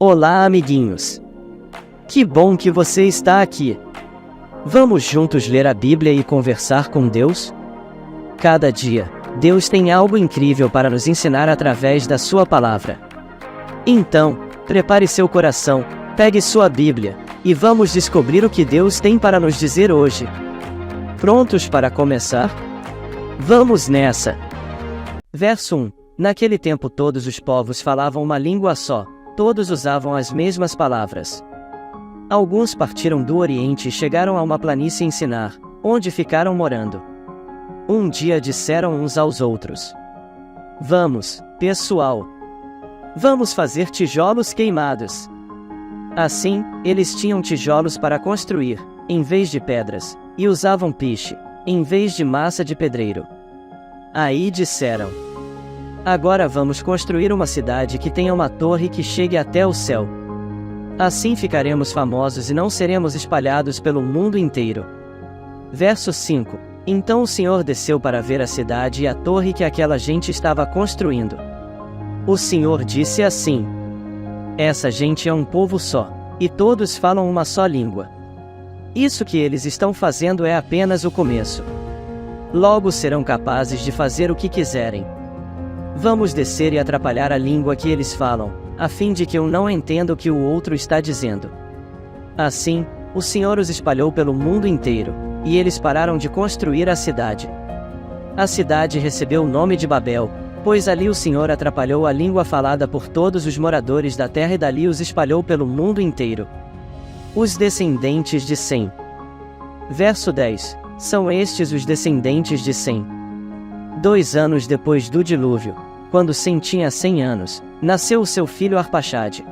Olá, amiguinhos! Que bom que você está aqui! Vamos juntos ler a Bíblia e conversar com Deus? Cada dia, Deus tem algo incrível para nos ensinar através da sua palavra. Então, prepare seu coração, pegue sua Bíblia, e vamos descobrir o que Deus tem para nos dizer hoje. Prontos para começar? Vamos nessa! Verso 1. Naquele tempo todos os povos falavam uma língua só, todos usavam as mesmas palavras. Alguns partiram do Oriente e chegaram a uma planície em Sinar, onde ficaram morando. Um dia disseram uns aos outros: Vamos, pessoal! Vamos fazer tijolos queimados. Assim, eles tinham tijolos para construir, em vez de pedras, e usavam piche, em vez de massa de pedreiro. Aí disseram: Agora vamos construir uma cidade que tenha uma torre que chegue até o céu. Assim ficaremos famosos e não seremos espalhados pelo mundo inteiro. Verso 5. Então o Senhor desceu para ver a cidade e a torre que aquela gente estava construindo. O Senhor disse assim: Essa gente é um povo só, e todos falam uma só língua. Isso que eles estão fazendo é apenas o começo. Logo serão capazes de fazer o que quiserem. Vamos descer e atrapalhar a língua que eles falam, a fim de que um não entenda o que o outro está dizendo. Assim, o Senhor os espalhou pelo mundo inteiro, e eles pararam de construir a cidade. A cidade recebeu o nome de Babel, pois ali o Senhor atrapalhou a língua falada por todos os moradores da terra e dali os espalhou pelo mundo inteiro. Os descendentes de Sem. Verso 10. São estes os descendentes de Sem. 2 anos depois do dilúvio, quando Sem tinha 100 anos, nasceu o seu filho Arpaxade.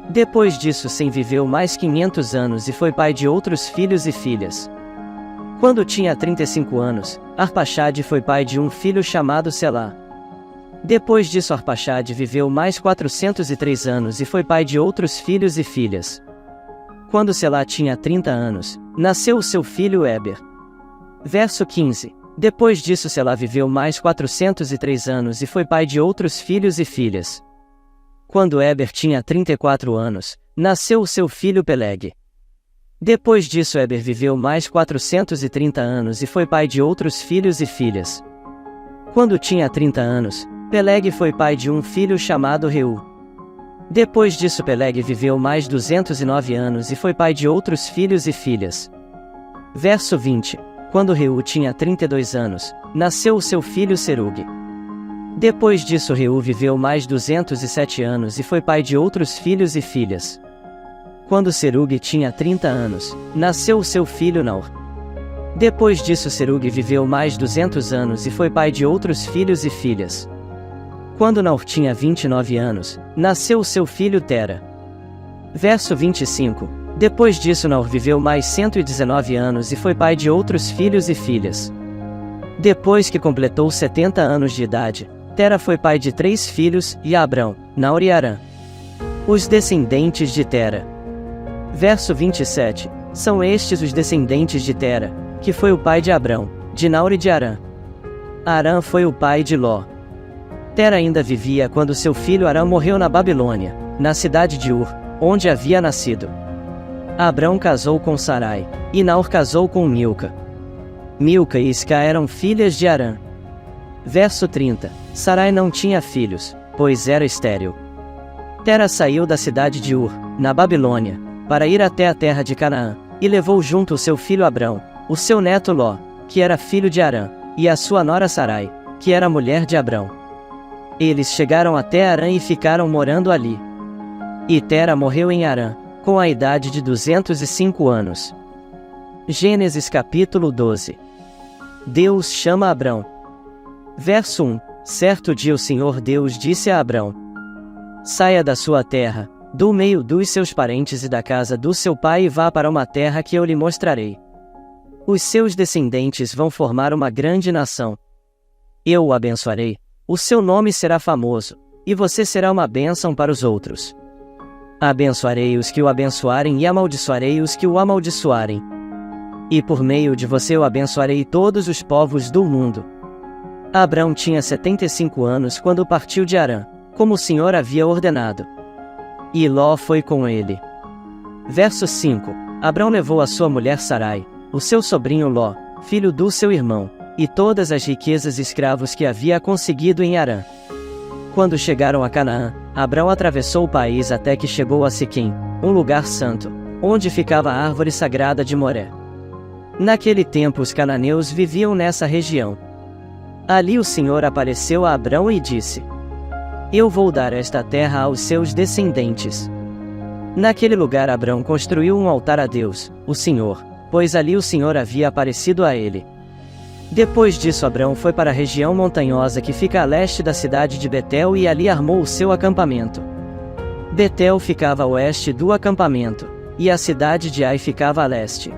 Depois disso Sem viveu mais 500 anos e foi pai de outros filhos e filhas. Quando tinha 35 anos, Arpaxade foi pai de um filho chamado Selá. Depois disso Arpaxade viveu mais 403 anos e foi pai de outros filhos e filhas. Quando Selá tinha 30 anos, nasceu o seu filho Éber. Verso 15. Depois disso Selá viveu mais 403 anos e foi pai de outros filhos e filhas. Quando Éber tinha 34 anos, nasceu o seu filho Peleg. Depois disso Éber viveu mais 430 anos e foi pai de outros filhos e filhas. Quando tinha 30 anos, Peleg foi pai de um filho chamado Reu. Depois disso Peleg viveu mais 209 anos e foi pai de outros filhos e filhas. Verso 20. Quando Reu tinha 32 anos, nasceu o seu filho Serug. Depois disso Reu viveu mais 207 anos e foi pai de outros filhos e filhas. Quando Serug tinha 30 anos, nasceu o seu filho Naor. Depois disso Serug viveu mais 200 anos e foi pai de outros filhos e filhas. Quando Naor tinha 29 anos, nasceu o seu filho Tera. Verso 25. Depois disso Naor viveu mais 119 anos e foi pai de outros filhos e filhas. Depois que completou 70 anos de idade, Tera foi pai de 3 filhos, e Abrão, Naor e Arã. Os descendentes de Tera. Verso 27. São estes os descendentes de Tera, que foi o pai de Abrão, de Naor e de Arã. Arã foi o pai de Ló. Tera ainda vivia quando seu filho Arã morreu na Babilônia, na cidade de Ur, onde havia nascido. Abrão casou com Sarai, e Naor casou com Milca. Milca e Isca eram filhas de Arã. Verso 30. Sarai não tinha filhos, pois era estéril. Tera saiu da cidade de Ur, na Babilônia, para ir até a terra de Canaã, e levou junto o seu filho Abrão, o seu neto Ló, que era filho de Arã, e a sua nora Sarai, que era mulher de Abrão. Eles chegaram até Arã e ficaram morando ali. E Tera morreu em Arã, com a idade de 205 anos. Gênesis capítulo 12. Deus chama Abrão. Verso 1. Certo dia o Senhor Deus disse a Abrão: Saia da sua terra, do meio dos seus parentes e da casa do seu pai e vá para uma terra que eu lhe mostrarei. Os seus descendentes vão formar uma grande nação. Eu o abençoarei, o seu nome será famoso, e você será uma bênção para os outros. Abençoarei os que o abençoarem e amaldiçoarei os que o amaldiçoarem. E por meio de você eu abençoarei todos os povos do mundo. Abrão tinha 75 anos quando partiu de Harã, como o Senhor havia ordenado. E Ló foi com ele. Verso 5. Abrão levou a sua mulher Sarai, o seu sobrinho Ló, filho do seu irmão, e todas as riquezas e escravos que havia conseguido em Harã. Quando chegaram a Canaã, Abrão atravessou o país até que chegou a Siquém, um lugar santo, onde ficava a árvore sagrada de Moré. Naquele tempo os cananeus viviam nessa região. Ali o Senhor apareceu a Abrão e disse: Eu vou dar esta terra aos seus descendentes. Naquele lugar Abrão construiu um altar a Deus, o Senhor, pois ali o Senhor havia aparecido a ele. Depois disso Abrão foi para a região montanhosa que fica a leste da cidade de Betel e ali armou o seu acampamento. Betel ficava a oeste do acampamento, e a cidade de Ai ficava a leste.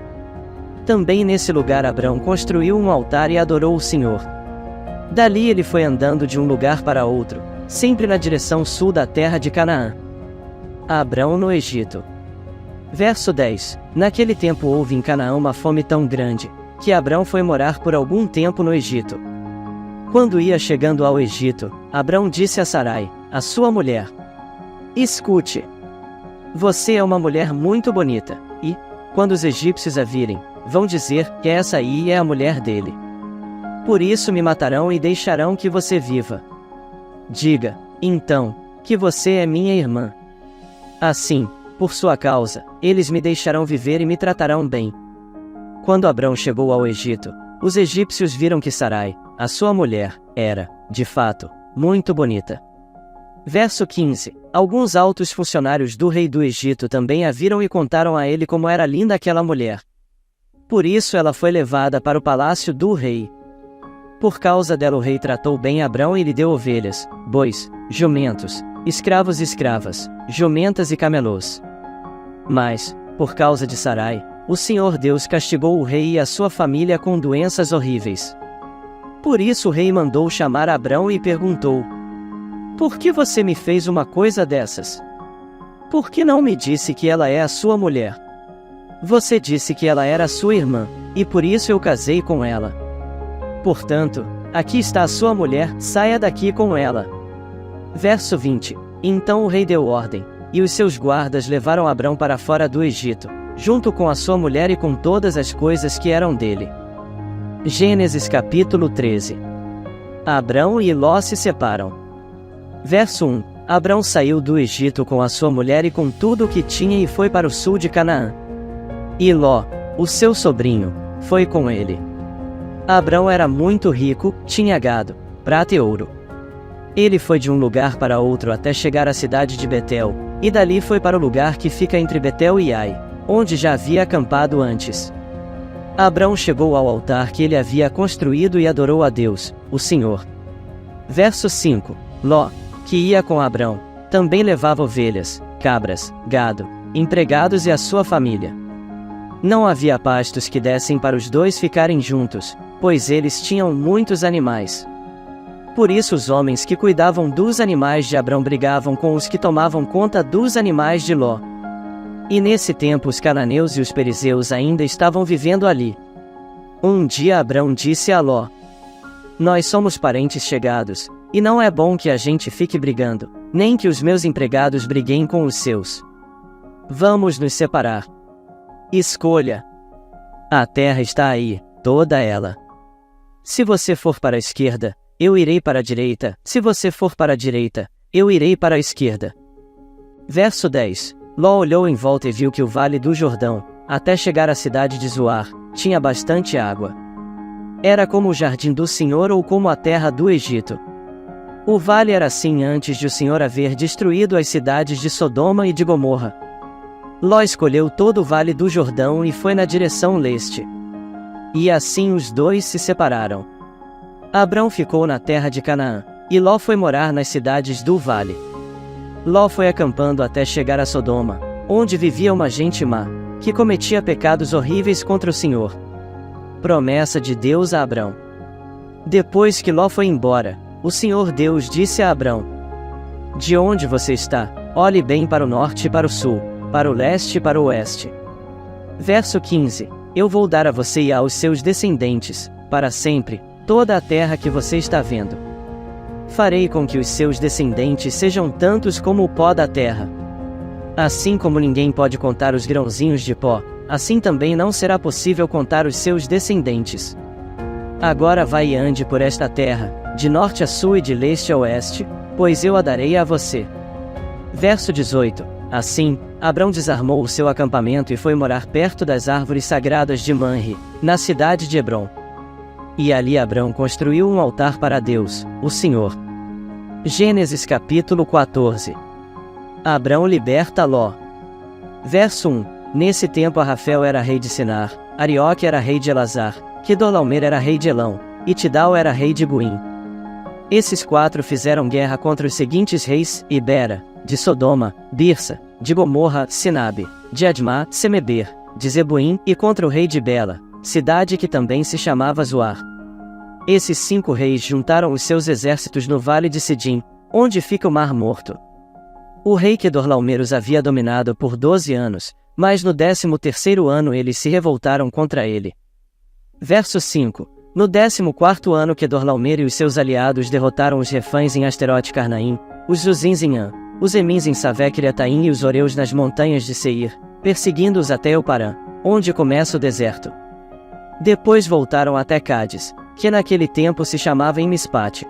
Também nesse lugar Abrão construiu um altar e adorou o Senhor. Dali ele foi andando de um lugar para outro, sempre na direção sul da terra de Canaã. Abrão no Egito. Verso 10. Naquele tempo houve em Canaã uma fome tão grande, que Abrão foi morar por algum tempo no Egito. Quando ia chegando ao Egito, Abrão disse a Sarai, a sua mulher: Escute. Você é uma mulher muito bonita, e, quando os egípcios a virem, vão dizer que essa aí é a mulher dele. Por isso me matarão e deixarão que você viva. Diga, então, que você é minha irmã. Assim, por sua causa, eles me deixarão viver e me tratarão bem. Quando Abrão chegou ao Egito, os egípcios viram que Sarai, a sua mulher, era, de fato, muito bonita. Verso 15. Alguns altos funcionários do rei do Egito também a viram e contaram a ele como era linda aquela mulher. Por isso ela foi levada para o palácio do rei. Por causa dela o rei tratou bem Abrão e lhe deu ovelhas, bois, jumentos, escravos e escravas, jumentas e camelôs. Mas, por causa de Sarai, o Senhor Deus castigou o rei e a sua família com doenças horríveis. Por isso o rei mandou chamar Abrão e perguntou: Por que você me fez uma coisa dessas? Por que não me disse que ela é a sua mulher? Você disse que ela era sua irmã, e por isso eu casei com ela. Portanto, aqui está a sua mulher, saia daqui com ela. Verso 20. Então o rei deu ordem, e os seus guardas levaram Abrão para fora do Egito, junto com a sua mulher e com todas as coisas que eram dele. Gênesis capítulo 13. Abrão e Ló se separam. Verso 1. Abrão saiu do Egito com a sua mulher e com tudo o que tinha e foi para o sul de Canaã. E Ló, o seu sobrinho, foi com ele. Abrão era muito rico, tinha gado, prata e ouro. Ele foi de um lugar para outro até chegar à cidade de Betel, e dali foi para o lugar que fica entre Betel e Ai, onde já havia acampado antes. Abrão chegou ao altar que ele havia construído e adorou a Deus, o Senhor. Verso 5. Ló, que ia com Abrão, também levava ovelhas, cabras, gado, empregados e a sua família. Não havia pastos que dessem para os dois ficarem juntos, pois eles tinham muitos animais. Por isso os homens que cuidavam dos animais de Abrão brigavam com os que tomavam conta dos animais de Ló. E nesse tempo os cananeus e os perizeus ainda estavam vivendo ali. Um dia Abrão disse a Ló: Nós somos parentes chegados, e não é bom que a gente fique brigando, nem que os meus empregados briguem com os seus. Vamos nos separar. Escolha. A terra está aí, toda ela. Se você for para a esquerda, eu irei para a direita, se você for para a direita, eu irei para a esquerda. Verso 10. Ló olhou em volta e viu que o vale do Jordão, até chegar à cidade de Zoar, tinha bastante água. Era como o jardim do Senhor ou como a terra do Egito. O vale era assim antes de o Senhor haver destruído as cidades de Sodoma e de Gomorra. Ló escolheu todo o vale do Jordão e foi na direção leste. E assim os dois se separaram. Abrão ficou na terra de Canaã, e Ló foi morar nas cidades do vale. Ló foi acampando até chegar a Sodoma, onde vivia uma gente má, que cometia pecados horríveis contra o Senhor. Promessa de Deus a Abrão. Depois que Ló foi embora, o Senhor Deus disse a Abrão: De onde você está? Olhe bem para o norte e para o sul, para o leste e para o oeste. Verso 15. Eu vou dar a você e aos seus descendentes, para sempre, toda a terra que você está vendo. Farei com que os seus descendentes sejam tantos como o pó da terra. Assim como ninguém pode contar os grãozinhos de pó, assim também não será possível contar os seus descendentes. Agora vai e ande por esta terra, de norte a sul e de leste a oeste, pois eu a darei a você. Verso 18. Assim, Abrão desarmou o seu acampamento e foi morar perto das árvores sagradas de Manre, na cidade de Hebrom. E ali Abrão construiu um altar para Deus, o Senhor. Gênesis capítulo 14. Abrão liberta Ló. Verso 1. Nesse tempo Arrafel era rei de Sinar, Arioque era rei de Elazar, Quedorlaomer era rei de Elão, e Tidal era rei de Goim. Esses 4 fizeram guerra contra os seguintes reis: Ibera, de Sodoma, Birsa, de Gomorra, Sinabe, de Admá, Semeber, de Zeboim, e contra o rei de Bela, cidade que também se chamava Zoar. Esses 5 reis juntaram os seus exércitos no vale de Sidim, onde fica o Mar Morto. O rei Quedorlaomer os havia dominado por 12 anos, mas no 13º ano eles se revoltaram contra ele. Verso 5. No 14º ano Quedorlaomer e os seus aliados derrotaram os refães em Asterote Carnaim, os Zuzins em An, os Emins em Savec-Iriataim e os Oreus nas montanhas de Seir, perseguindo-os até Euparã, onde começa o deserto. Depois voltaram até Cádiz, que naquele tempo se chamava Emispate.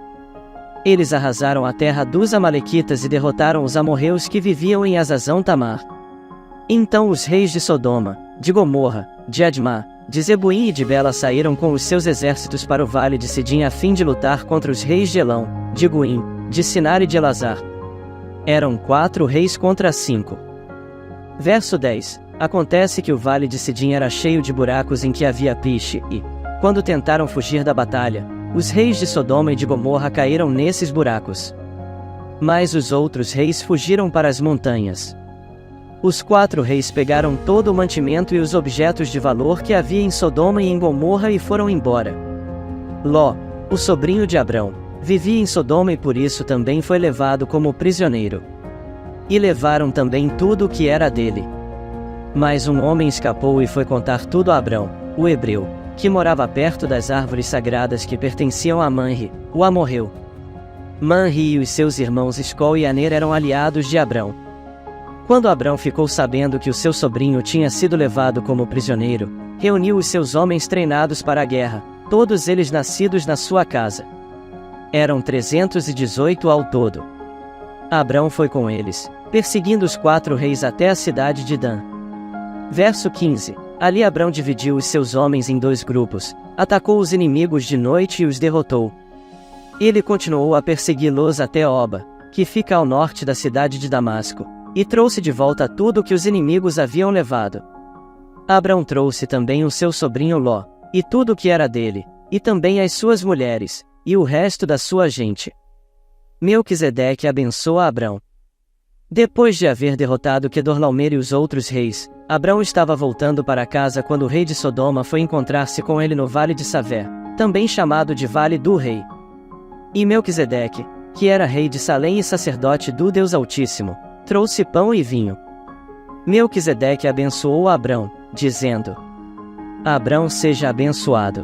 Eles arrasaram a terra dos Amalequitas e derrotaram os amorreus que viviam em Azazão Tamar. Então os reis de Sodoma, de Gomorra, de Admá, de Zeboim e de Bela saíram com os seus exércitos para o vale de Sidim a fim de lutar contra os reis de Elão, de Goim, de Sinar e de Elazar. Eram 4 reis contra 5. Verso 10. Acontece que o vale de Sidim era cheio de buracos em que havia piche e, quando tentaram fugir da batalha, os reis de Sodoma e de Gomorra caíram nesses buracos. Mas os outros reis fugiram para as montanhas. Os 4 reis pegaram todo o mantimento e os objetos de valor que havia em Sodoma e em Gomorra e foram embora. Ló, o sobrinho de Abrão, vivia em Sodoma e por isso também foi levado como prisioneiro. E levaram também tudo o que era dele. Mas um homem escapou e foi contar tudo a Abrão, o hebreu, que morava perto das árvores sagradas que pertenciam a Manre, o amorreu. Manre e os seus irmãos Escol e Aner eram aliados de Abrão. Quando Abrão ficou sabendo que o seu sobrinho tinha sido levado como prisioneiro, reuniu os seus homens treinados para a guerra, todos eles nascidos na sua casa. Eram 318 ao todo. Abrão foi com eles, perseguindo os 4 reis até a cidade de Dan. Verso 15. Ali Abrão dividiu os seus homens em 2 grupos, atacou os inimigos de noite e os derrotou. Ele continuou a persegui-los até Oba, que fica ao norte da cidade de Damasco, e trouxe de volta tudo o que os inimigos haviam levado. Abrão trouxe também o seu sobrinho Ló, e tudo o que era dele, e também as suas mulheres, e o resto da sua gente. Melquisedeque abençoa Abrão. Depois de haver derrotado Quedorlaomer e os outros reis, Abrão estava voltando para casa quando o rei de Sodoma foi encontrar-se com ele no vale de Savé, também chamado de Vale do Rei. E Melquisedeque, que era rei de Salém e sacerdote do Deus Altíssimo, trouxe pão e vinho. Melquisedeque abençoou Abrão, dizendo: Abrão seja abençoado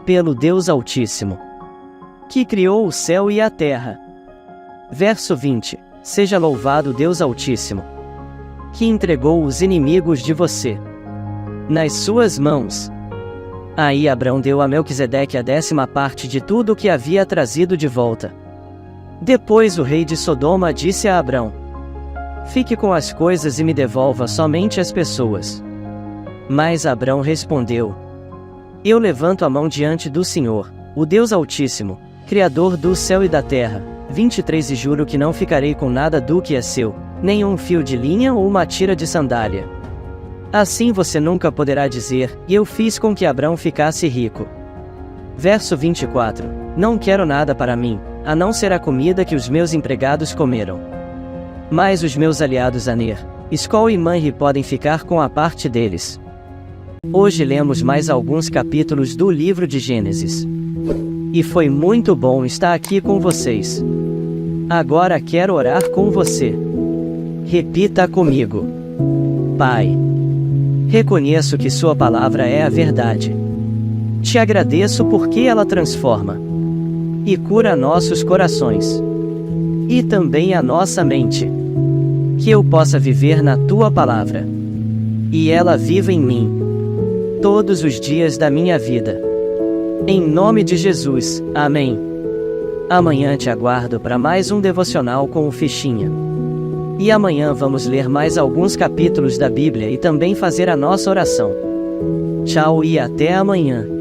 pelo Deus Altíssimo, que criou o céu e a terra. Verso 20. Seja louvado Deus Altíssimo, que entregou os inimigos de você nas suas mãos. Aí Abrão deu a Melquisedeque a 10ª parte de tudo o que havia trazido de volta. Depois o rei de Sodoma disse a Abrão: Fique com as coisas e me devolva somente as pessoas. Mas Abrão respondeu: Eu levanto a mão diante do Senhor, o Deus Altíssimo, Criador do céu e da terra. 23 E juro que não ficarei com nada do que é seu, nem um fio de linha ou uma tira de sandália. Assim você nunca poderá dizer: Eu fiz com que Abrão ficasse rico. Verso 24. Não quero nada para mim, a não ser a comida que os meus empregados comeram. Mas os meus aliados Aner, Escol e Manre podem ficar com a parte deles. Hoje lemos mais alguns capítulos do livro de Gênesis. E foi muito bom estar aqui com vocês. Agora quero orar com você. Repita comigo: Pai, reconheço que Sua palavra é a verdade. Te agradeço porque ela transforma e cura nossos corações e também a nossa mente. que eu possa viver na Tua palavra. E ela viva em mim, todos os dias da minha vida. Em nome de Jesus, amém. Amanhã te aguardo para mais um devocional com o Fichinha. E amanhã vamos ler mais alguns capítulos da Bíblia e também fazer a nossa oração. Tchau e até amanhã.